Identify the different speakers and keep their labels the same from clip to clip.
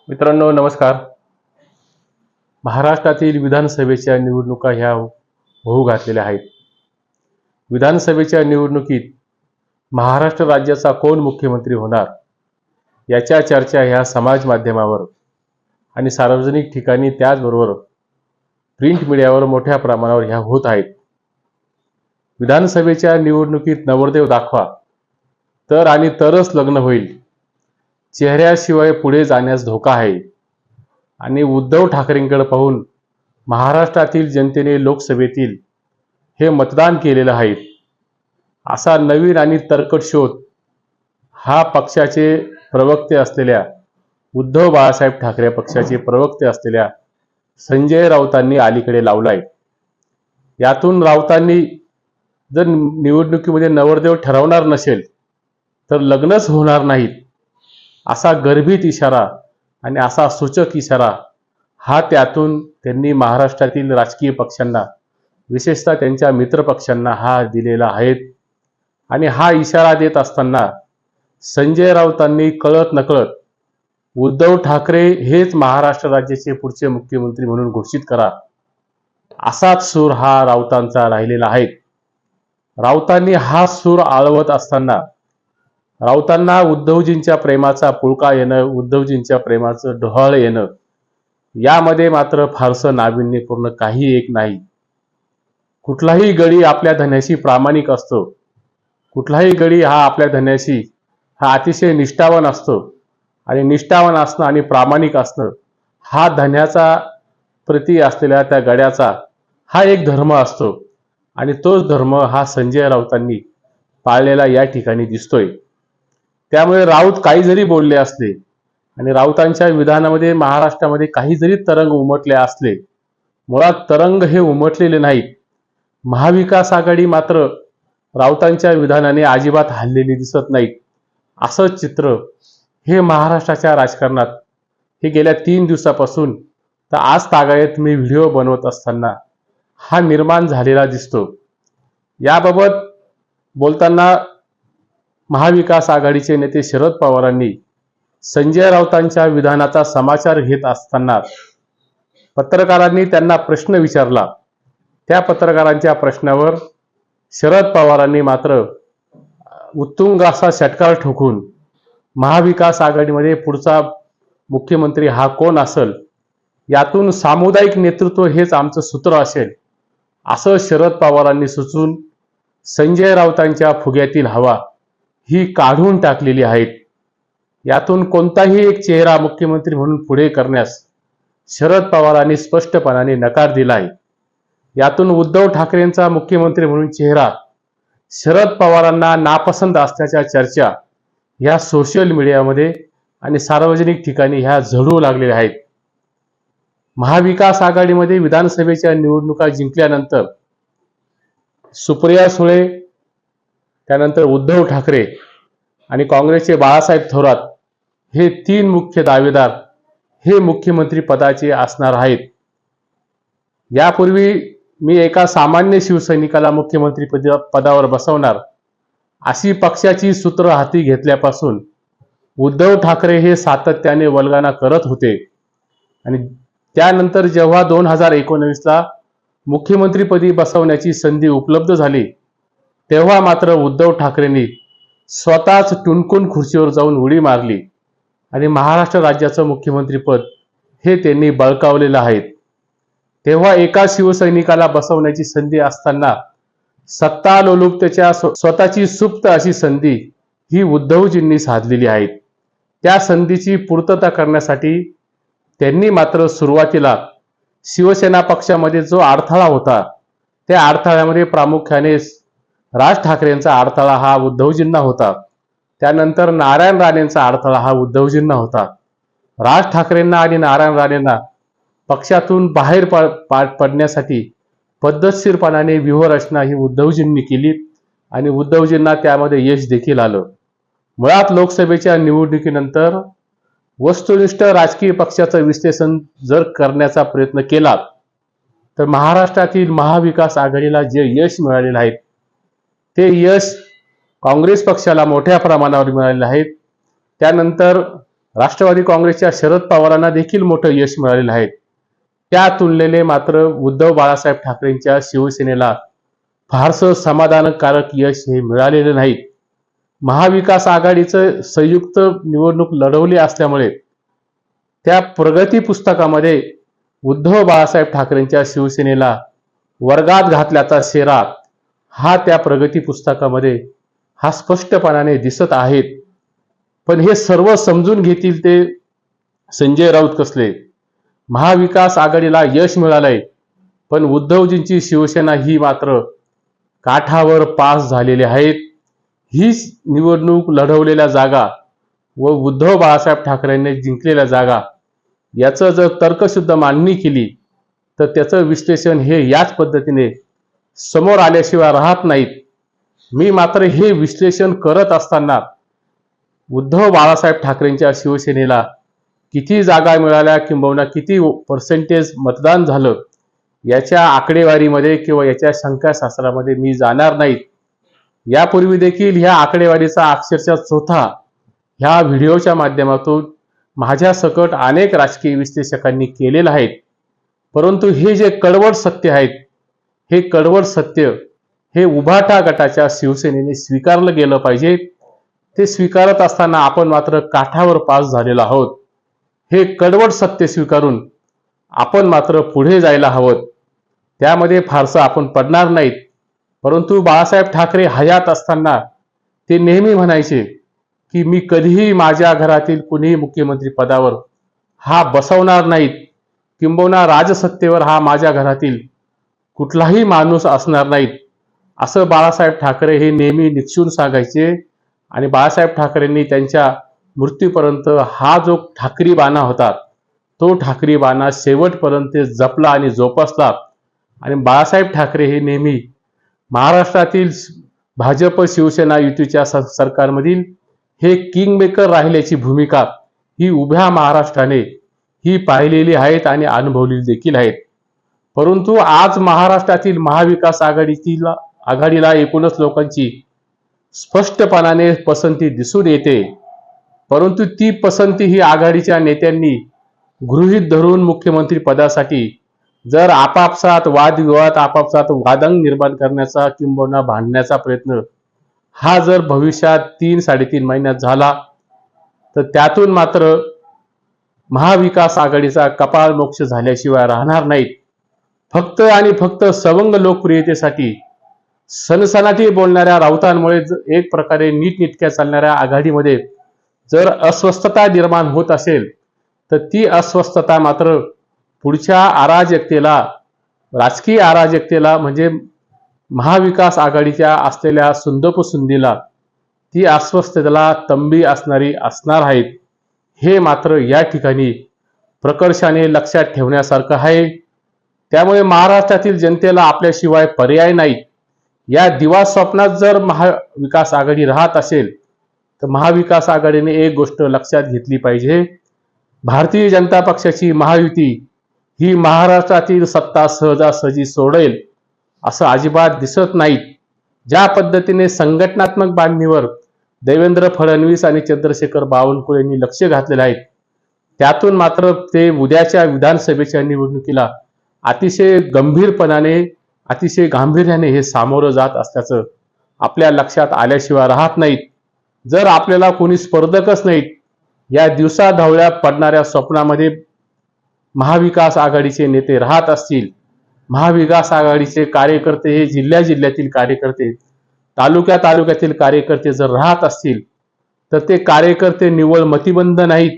Speaker 1: मित्रांनो नमस्कार. महाराष्ट्रातील विधानसभेच्या निवडणुका ह्या होऊ घातलेल्या आहेत. विधानसभेच्या निवडणुकीत महाराष्ट्र राज्याचा कोण मुख्यमंत्री होणार याच्या चर्चा ह्या समाज माध्यमावर आणि सार्वजनिक ठिकाणी त्याचबरोबर प्रिंट मीडियावर मोठ्या प्रमाणावर ह्या होत आहेत. विधानसभेच्या निवडणुकीत नवरदेव दाखवा तर आणि तरच लग्न होईल, चेहऱ्याशिवाय पुढे जाण्यास धोका आहे आणि उद्धव ठाकरेंकडे पाहून महाराष्ट्रातील जनतेने लोकसभेतील हे मतदान केलेलं आहे असा नवीन आणि तरकट शोध हा पक्षाचे प्रवक्ते असलेल्या उद्धव बाळासाहेब ठाकरे पक्षाचे प्रवक्ते असलेल्या संजय राऊतांनी अलीकडे लावलाय. यातून राऊतांनी जर निवडणुकीमध्ये नवरदेव ठरवणार नसेल तर लग्नच होणार नाहीत असा गर्भित इशारा आणि असा सूचक इशारा हा त्यातून त्यांनी महाराष्ट्रातील राजकीय पक्षांना विशेषतः त्यांच्या मित्रपक्षांना हा दिलेला आहे. आणि हा इशारा देत असताना संजय राऊतांनी कळत नकळत उद्धव ठाकरे हेच महाराष्ट्र राज्याचे पुढचे मुख्यमंत्री म्हणून घोषित करा असाच सूर हा राऊतांचा राहिलेला आहे. राऊतांनी हा सूर आळवत असताना राऊतांना उद्धवजींच्या प्रेमाचा पुळका येणं, उद्धवजींच्या प्रेमाचं डोहाळ येणं यामध्ये मात्र फारसं नाविन्यपूर्ण काही एक नाही. कुठलाही गडी आपल्या धन्याशी प्रामाणिक असतो, कुठलाही गडी हा आपल्या धन्याशी हा अतिशय निष्ठावान असतो आणि निष्ठावान असणं आणि प्रामाणिक असणं हा धन्याचा प्रती असलेल्या त्या गड्याचा हा एक धर्म असतो आणि तोच धर्म हा संजय राऊतांनी पाळलेला या ठिकाणी दिसतोय. त्यामुळे राऊत काही जरी बोलले असले आणि राऊतांच्या विधानामध्ये महाराष्ट्रामध्ये काही जरी तरंग उमटले असले, मुळात तरंग हे उमटलेले नाहीत. महाविकास आघाडी मात्र राऊतांच्या विधानाने अजिबात हललेली दिसत नाहीत. असं चित्र हे महाराष्ट्राच्या राजकारणात हे गेल्या 3 दिवसापासून तर आज तागायत मी व्हिडिओ बनवत असताना हा निर्माण झालेला दिसतो. याबाबत बोलताना महाविकास आघाडीचे नेते शरद पवारांनी संजय राऊतांच्या विधानाचा समाचार घेत असताना पत्रकारांनी त्यांना प्रश्न विचारला. त्या पत्रकारांच्या प्रश्नावर शरद पवारांनी मात्र उत्तुंग असा षटकार ठोकून महाविकास आघाडीमध्ये पुढचा मुख्यमंत्री हा कोण असेल, यातून सामुदायिक नेतृत्व हेच आमचं सूत्र असेल असं शरद पवारांनी सुचवून संजय राऊतांच्या फुग्यातील हवा ही काढून टाकलेली आहेत. यातून कोणताही एक चेहरा मुख्यमंत्री म्हणून पुढे करण्यास शरद पवारांनी स्पष्टपणाने नकार दिला आहे. यातून उद्धव ठाकरेंचा मुख्यमंत्री म्हणून चेहरा शरद पवारांना नापसंत असल्याच्या चर्चा ह्या सोशल मीडियामध्ये आणि सार्वजनिक ठिकाणी ह्या झळू लागलेल्या आहेत. महाविकास आघाडीमध्ये विधानसभेच्या निवडणुका जिंकल्यानंतर सुप्रिया सुळे, त्यानंतर उद्धव ठाकरे आणि काँग्रेसचे बाळासाहेब थोरात हे 3 मुख्य दावेदार हे मुख्यमंत्री पदाचे असणार आहेत. यापूर्वी मी एका सामान्य शिवसैनिकाला मुख्यमंत्री पदावर बसवणार अशी पक्षाची सूत्र हाती घेतल्यापासून उद्धव ठाकरे हे सातत्याने वल्गना करत होते आणि त्यानंतर जेव्हा 2019ला मुख्यमंत्रीपदी बसवण्याची संधी उपलब्ध झाली तेव्हा मात्र उद्धव ठाकरेंनी स्वतःच टुणकून खुर्चीवर जाऊन उडी मारली आणि महाराष्ट्र राज्याचं मुख्यमंत्रीपद हे त्यांनी बळकावलेलं आहे. तेव्हा एका शिवसैनिकाला बसवण्याची संधी असताना सत्ता लोलुपतेच्या स्वतःची सुप्त अशी संधी ही उद्धवजींनी साधलेली आहे. त्या संधीची पूर्तता करण्यासाठी त्यांनी मात्र सुरुवातीला शिवसेना पक्षामध्ये जो अडथळा होता त्या अडथळ्यामध्ये प्रामुख्याने राज ठाकरेंचा अडथळा हा उद्धवजींना होता. त्यानंतर नारायण राणेंचा अडथळा हा उद्धवजींना होता. राज ठाकरेंना आणि नारायण राणेंना पक्षातून बाहेर पडण्यासाठी पद्धतशीरपणाने व्यूहरचना ही उद्धवजींनी केली आणि उद्धवजींना त्यामध्ये यश देखील आलं. मुळात लोकसभेच्या निवडणुकीनंतर वस्तुनिष्ठ राजकीय पक्षाचं विश्लेषण जर करण्याचा प्रयत्न केला तर महाराष्ट्रातील महाविकास आघाडीला जे यश मिळालेलं आहे ते यश काँग्रेस पक्षाला मोठ्या प्रमाणावर मिळालेलं आहे. त्यानंतर राष्ट्रवादी काँग्रेसच्या शरद पवारांना देखील मोठं यश मिळालेलं आहे. त्या तुलनेने मात्र उद्धव बाळासाहेब ठाकरेंच्या शिवसेनेला फारसं समाधानकारक यश हे मिळालेलं नाही. महाविकास आघाडीचं संयुक्त निवडणूक लढवली असल्यामुळे त्या प्रगती पुस्तकामध्ये उद्धव बाळासाहेब ठाकरेंच्या शिवसेनेला वर्गात घातल्याचा शेरा हा त्या प्रगती पुस्तकामध्ये हा स्पष्टपणाने दिसत आहेत. पण हे सर्व समजून घेतील ते संजय राऊत कसले. महाविकास आघाडीला यश मिळालंय, पण उद्धवजींची शिवसेना ही मात्र काठावर पास झालेली आहेत. ही निवडणूक लढवलेल्या जागा व उद्धव बाळासाहेब ठाकरेंनी जिंकलेल्या जागा याचं जर तर्कशुद्ध मांडणी केली तर त्याचं विश्लेषण हे याच पद्धतीने समोर आल्याशिवाय राहत नाहीत. मी मात्र हे विश्लेषण करत असताना उद्धव बाळासाहेब ठाकरेंच्या शिवसेनेला किती जागा मिळाल्या किंबहुना किती पर्सेंटेज मतदान झालं याच्या आकडेवारीमध्ये किंवा याच्या संख्याशास्त्रामध्ये मी जाणार नाहीत. यापूर्वी देखील ह्या आकडेवारीचा अक्षरशः चोथा ह्या व्हिडिओच्या माध्यमातून माझ्या सकट अनेक राजकीय विश्लेषकांनी केलेलं आहे. परंतु हे जे कडवट सत्य आहेत, हे कडवट सत्य हे उभाटा गटाच्या शिवसेनेने स्वीकारलं गेलं पाहिजे. ते स्वीकारत असताना आपण मात्र काठावर पास झालेलो आहोत. हे कडवट सत्य स्वीकारून आपण मात्र पुढे जायला हवं. त्यामध्ये फारसं आपण पडणार नाहीत. परंतु बाळासाहेब ठाकरे हयात असताना ते नेहमी म्हणायचे की मी कधीही माझ्या घरातील कुणीही मुख्यमंत्री पदावर हा बसवणार नाहीत, किंबहुना राजसत्तेवर हा माझ्या घरातील कुठलाही माणूस असणार नाहीत, असं बाळासाहेब ठाकरे हे नेहमी निक्षून सांगायचे. आणि बाळासाहेब ठाकरेंनी त्यांच्या मृत्यूपर्यंत हा जो ठाकरी बाणा होता तो ठाकरी बाणा शेवटपर्यंत जपला आणि जोपासला. आणि बाळासाहेब ठाकरे हे नेहमी महाराष्ट्रातील भाजप शिवसेना युतीच्या सरकारमधील हे किंगमेकर राहिल्याची भूमिका ही उभ्या महाराष्ट्राने ही पाहिलेली आहेत आणि अनुभवलेली देखील आहेत. परंतु आज महाराष्ट्रातील महाविकास आघाडीला एकूणच लोकांची स्पष्टपणाने पसंती दिसून येते. परंतु ती पसंती ही आघाडीच्या नेत्यांनी गृहीत धरून मुख्यमंत्री पदासाठी जर आपापसात वादविवाद आपापसात वादंग निर्माण करण्याचा किंबहुना भांडण्याचा प्रयत्न हा जर भविष्यात 3-3.5 महिन्यात झाला तर त्यातून मात्र महाविकास आघाडीचा कपाळ मोक्ष झाल्याशिवाय राहणार नाहीत. फक्त आणि फक्त सवंग लोकप्रियतेसाठी सनसनाटी बोलणाऱ्या राऊतांमुळे एक प्रकारे नीटनेटक्या चालणाऱ्या आघाडीमध्ये जर अस्वस्थता निर्माण होत असेल तर ती अस्वस्थता मात्र पुढच्या अराजकतेला, राजकीय अराजकतेला म्हणजे महाविकास आघाडीच्या असलेल्या सुंदोपसुंदीला ती अस्वस्थतेला तंबी असणार आहेत. हे मात्र या ठिकाणी प्रकर्षाने लक्षात ठेवण्यासारखं आहे. त्यामुळे महाराष्ट्रातील जनतेला आपल्याशिवाय पर्याय नाही. या दिवा स्वप्नात जर महाविकास आघाडी राहत असेल तर महाविकास आघाडीने एक गोष्ट लक्षात घेतली पाहिजे. भारतीय जनता पक्षाची महायुती ही महाराष्ट्रातील सत्ता सहजासहजी सोडेल असं अजिबात दिसत नाहीत. ज्या पद्धतीने संघटनात्मक बांधणीवर देवेंद्र फडणवीस आणि चंद्रशेखर बावनकुळे यांनी लक्ष घातलेले आहेत, त्यातून मात्र ते उद्याच्या विधानसभेच्या निवडणुकीला अतिशय गंभीरपणाने अतिशय गांभीर्याने हे सामोरं जात असल्याचं आपल्या लक्षात आल्याशिवाय राहत नाहीत. जर आपल्याला कोणी स्पर्धकच नाहीत, या दिवसाढवळ्या पडणाऱ्या स्वप्नामध्ये महाविकास आघाडीचे नेते राहत असतील, महाविकास आघाडीचे कार्यकर्ते हे जिल्ह्यातील कार्यकर्ते, तालुक्यातील कार्यकर्ते जर राहत असतील तर ते कार्यकर्ते निव्वळ मतिमंद नाहीत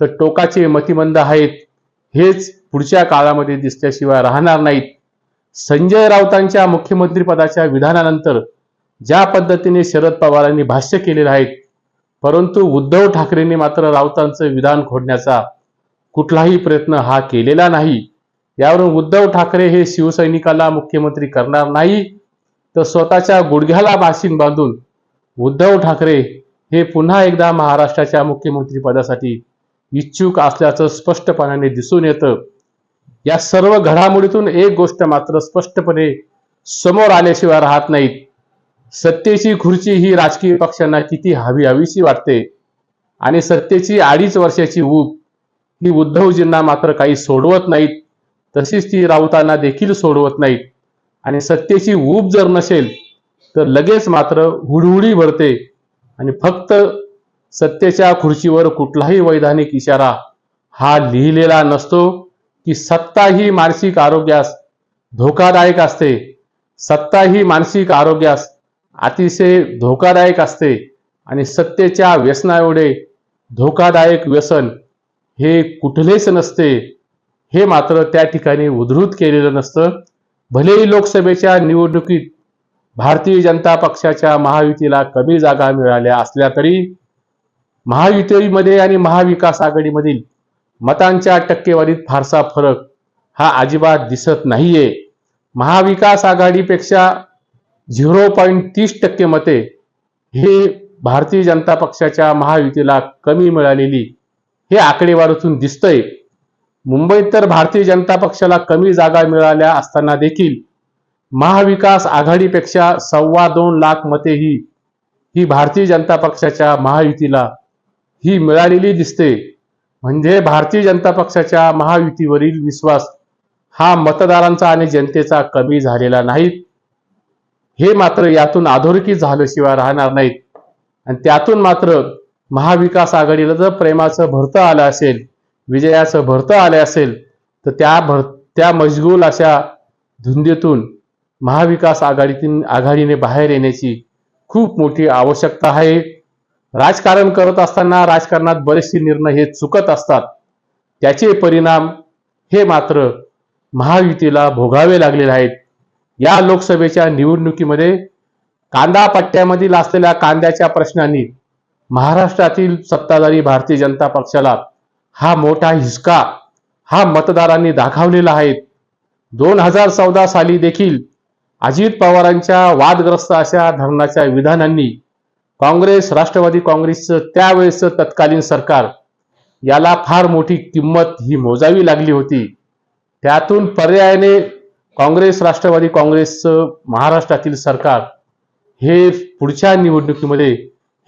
Speaker 1: तर टोकाचे मतिमंद आहेत. हेच पुढच्या काळामध्ये दिसल्याशिवाय राहणार नाहीत. संजय राऊतांच्या मुख्यमंत्रीपदाच्या विधानानंतर ज्या पद्धतीने शरद पवारांनी भाष्य केलेले आहेत, परंतु उद्धव ठाकरेंनी मात्र राऊतांचं विधान खोडण्याचा कुठलाही प्रयत्न हा केलेला नाही. यावरून उद्धव ठाकरे हे शिवसैनिकाला मुख्यमंत्री करणार नाही तर स्वतःच्या गुडघ्याला बाशिंग बांधून उद्धव ठाकरे हे पुन्हा एकदा महाराष्ट्राच्या मुख्यमंत्री पदासाठी इच्छुक असल्याचं स्पष्टपणाने दिसून येतं. या सर्व घडामोडीतून एक गोष्ट मात्र स्पष्टपणे समोर आल्याशिवाय राहत नाहीत. सत्तेची खुर्ची ही राजकीय पक्षांना किती हवीशी वाटते आणि सत्तेची 2.5 वर्षाची ऊब ही उद्धवजींना मात्र काही सोडवत नाहीत, तशीच ती राऊतांना देखील सोडवत नाहीत. आणि सत्तेची ऊब जर नसेल तर लगेच मात्र हुडहुडी भरते आणि फक्त सत्तेच्या खुर्चीवर कुठलाही वैधानिक इशारा हा लिहिलेला नसतो की सत्ता ही मानसिक आरोग्यास धोकादायक असते. सत्ता ही मानसिक आरोग्यास अतिशय धोकादायक असते आणि सत्तेच्या व्यसनाएवढे धोकादायक व्यसन हे कुठलेच नसते, हे मात्र त्या ठिकाणी उद्धृत केलेलं नसतं. भलेही लोकसभेच्या निवडणुकीत भारतीय जनता पक्षाच्या महायुतीला कमी जागा मिळाल्या असल्या तरी महायुतीमध्ये आणि महाविकास आघाडीमधील मतांच्या टक्केवारीत फारसा फरक हा अजिबात दिसत नाहीये. महाविकास आघाडीपेक्षा 0.30% मते हे भारतीय जनता पक्षाच्या महायुतीला कमी मिळालेली हे आकडेवारीतून दिसतंय. मुंबईत तर भारतीय जनता पक्षाला कमी जागा मिळाल्या असताना देखील महाविकास आघाडीपेक्षा 2.25 लाख मते ही भारतीय जनता पक्षाच्या महायुतीला ही मिळालेली दिसते. म्हणजे भारतीय जनता पक्षाच्या महायुतीवरील विश्वास हा मतदारांचा आणि जनतेचा कमी झालेला नाही. हे मात्र यातून अधोरेखित झाल्याशिवाय राहणार नाहीत. आणि त्यातून मात्र महाविकास आघाडीला जर प्रेमाचं भरतं आलं असेल, विजयाचं भरतं आलं असेल, तर त्या मशगूल अशा धुंदीतून महाविकास आघाडीने बाहेर येण्याची खूप मोठी आवश्यकता आहे. राजकारण करत असताना राजकारणात बरेचसे निर्णय हे चुकत असतात. त्याचे परिणाम हे मात्र महायुतीला भोगावे लागलेले आहेत. या लोकसभेच्या निवडणुकीमध्ये कांदा पट्ट्यामधील असलेल्या कांद्याच्या प्रश्नांनी महाराष्ट्रातील सत्ताधारी भारतीय जनता पक्षाला हा मोठा हिसका हा मतदारांनी दाखवलेला आहे. 2014 साली देखील अजित पवारांच्या वादग्रस्त अशा धरणाच्या विधानांनी काँग्रेस, राष्ट्रवादी काँग्रेसचं त्यावेळेसचं तत्कालीन सरकार याला फार मोठी किंमत ही मोजावी लागली होती. त्यातून पर्यायाने काँग्रेस, राष्ट्रवादी काँग्रेसचं महाराष्ट्रातील सरकार हे पुढच्या निवडणुकीमध्ये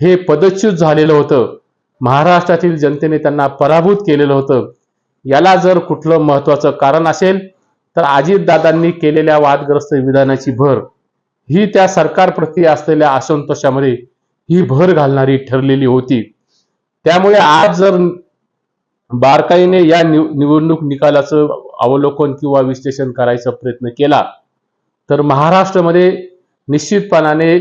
Speaker 1: हे पदच्युत झालेलं होतं. महाराष्ट्रातील जनतेने त्यांना पराभूत केलेलं होतं. याला जर कुठलं महत्वाचं कारण असेल तर अजितदादांनी केलेल्या वादग्रस्त विधानाची भर ही त्या सरकारप्रती असलेल्या असंतोषामध्ये ही भर घालणारी ठरलेली होती. त्यामुळे आज जर बारकाईने या निवडणूक निकालाचं अवलोकन किंवा विश्लेषण करायचा प्रयत्न केला तर महाराष्ट्रामध्ये निश्चितपणाने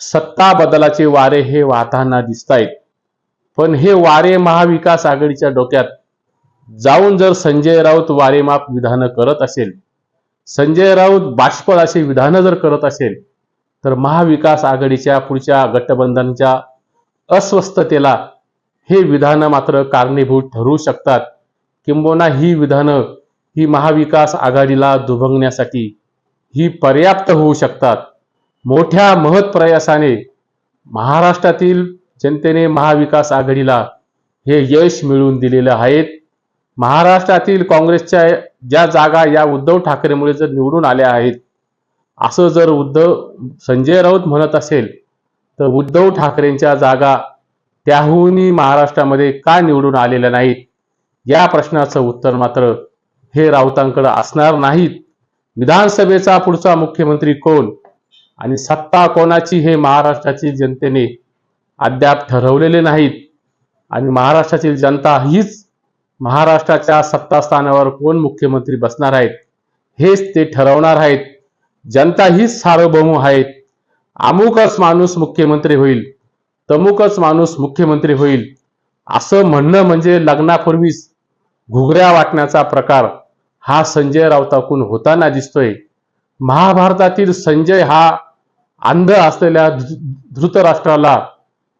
Speaker 1: सत्ता बदलाचे वारे हे वाहताना दिसत आहेत. पण हे वारे महाविकास आघाडीच्या डोक्यात जाऊन जर संजय राऊत वारेमाप विधानं करत असेल, संजय राऊत बाष्पळ असे विधानं जर करत असेल तर महाविकास आघाडीच्या पुढच्या गठबंधनच्या अस्वस्थतेला हे विधानं मात्र कारणीभूत ठरू शकतात. किंबहुना ही विधानं ही महाविकास आघाडीला दुभंगण्यासाठी ही पर्याप्त होऊ शकतात. मोठ्या महत् प्रयासाने महाराष्ट्रातील जनतेने महाविकास आघाडीला हे यश मिळवून दिलेले आहेत. महाराष्ट्रातील काँग्रेसच्या ज्या जागा या उद्धव ठाकरेमुळे जर निवडून आल्या आहेत असं जर संजय राऊत म्हणत असेल तर उद्धव ठाकरेंच्या जागा त्याहूनही महाराष्ट्रामध्ये का निवडून आलेल्या नाहीत या प्रश्नाचं उत्तर मात्र हे राऊतांकडे असणार नाहीत. विधानसभेचा पुढचा मुख्यमंत्री कोण आणि सत्ता कोणाची हे महाराष्ट्रातील जनतेने अद्याप ठरवलेले नाहीत. आणि महाराष्ट्रातील जनता हीच महाराष्ट्राच्या सत्तास्थानावर कोण मुख्यमंत्री बसणार आहेत हेच ते ठरवणार आहेत. जनता हीच सार्वभौम आहेत. अमुकच माणूस मुख्यमंत्री होईल, तमुकच माणूस मुख्यमंत्री होईल असं म्हणणं म्हणजे लग्नापूर्वीच घुगऱ्या वाटण्याचा प्रकार हा संजय राऊतांकडून होताना दिसतोय. महाभारतातील संजय हा अंध असलेल्या धृतराष्ट्राला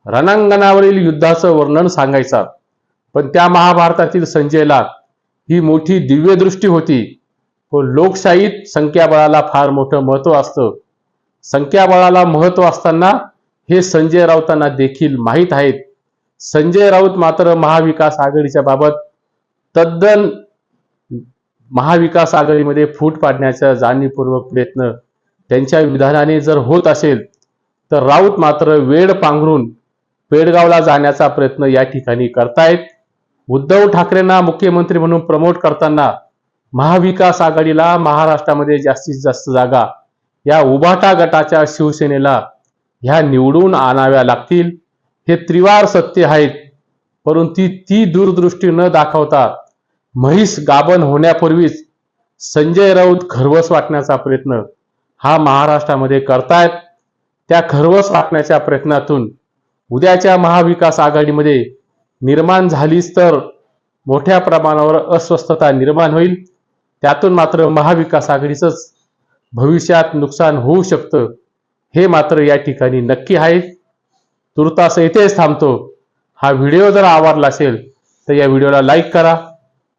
Speaker 1: रणांगणावरील युद्धाचं वर्णन सांगायचा. पण त्या महाभारतातील संजयला ही मोठी दिव्यदृष्टी होती. पण लोकशाहीत संख्याबळाला फार मोठं महत्व असतं. संख्याबळाला महत्व असताना हे संजय राऊतांना देखील माहीत आहेत. संजय राऊत मात्र महाविकास आघाडीच्या बाबत तद्दन महाविकास आघाडीमध्ये फूट पाडण्याचा जाणीवपूर्वक प्रयत्न त्यांच्या विधानाने जर होत असेल तर राऊत मात्र वेळ पांघरून पेडगावला जाण्याचा प्रयत्न या ठिकाणी करतायत. उद्धव ठाकरेंना मुख्यमंत्री म्हणून प्रमोट करताना महाविकास आघाडीला महाराष्ट्रामध्ये जास्तीत जास्त जागा या उभाटा गटाच्या शिवसेनेला ह्या निवडून आणाव्या लागतील. हे त्रिवार सत्य आहेत. परंतु ती दूरदृष्टी न दाखवता म्हैस गाभण होण्यापूर्वीच संजय राऊत खरवस वाटण्याचा प्रयत्न हा महाराष्ट्रामध्ये करतायत. त्या खरवस वाटण्याच्या प्रयत्नातून उद्याच्या महाविकास आघाडीमध्ये निर्माण झालीच तर मोठ्या प्रमाणावर अस्वस्थता निर्माण होईल. त्यातून मात्र महाविकास आघाडीचंच भविष्यात नुकसान होऊ शकतं हे मात्र या ठिकाणी नक्की आहे. तुर्तास इथेच थांबतो. हा व्हिडिओ जर आवडला असेल तर या व्हिडिओला लाईक करा.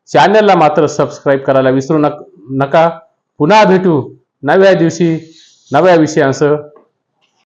Speaker 1: चॅनलला मात्र सबस्क्राईब करायला विसरू नका. पुन्हा भेटू नव्या दिवशी नव्या विषयांसह.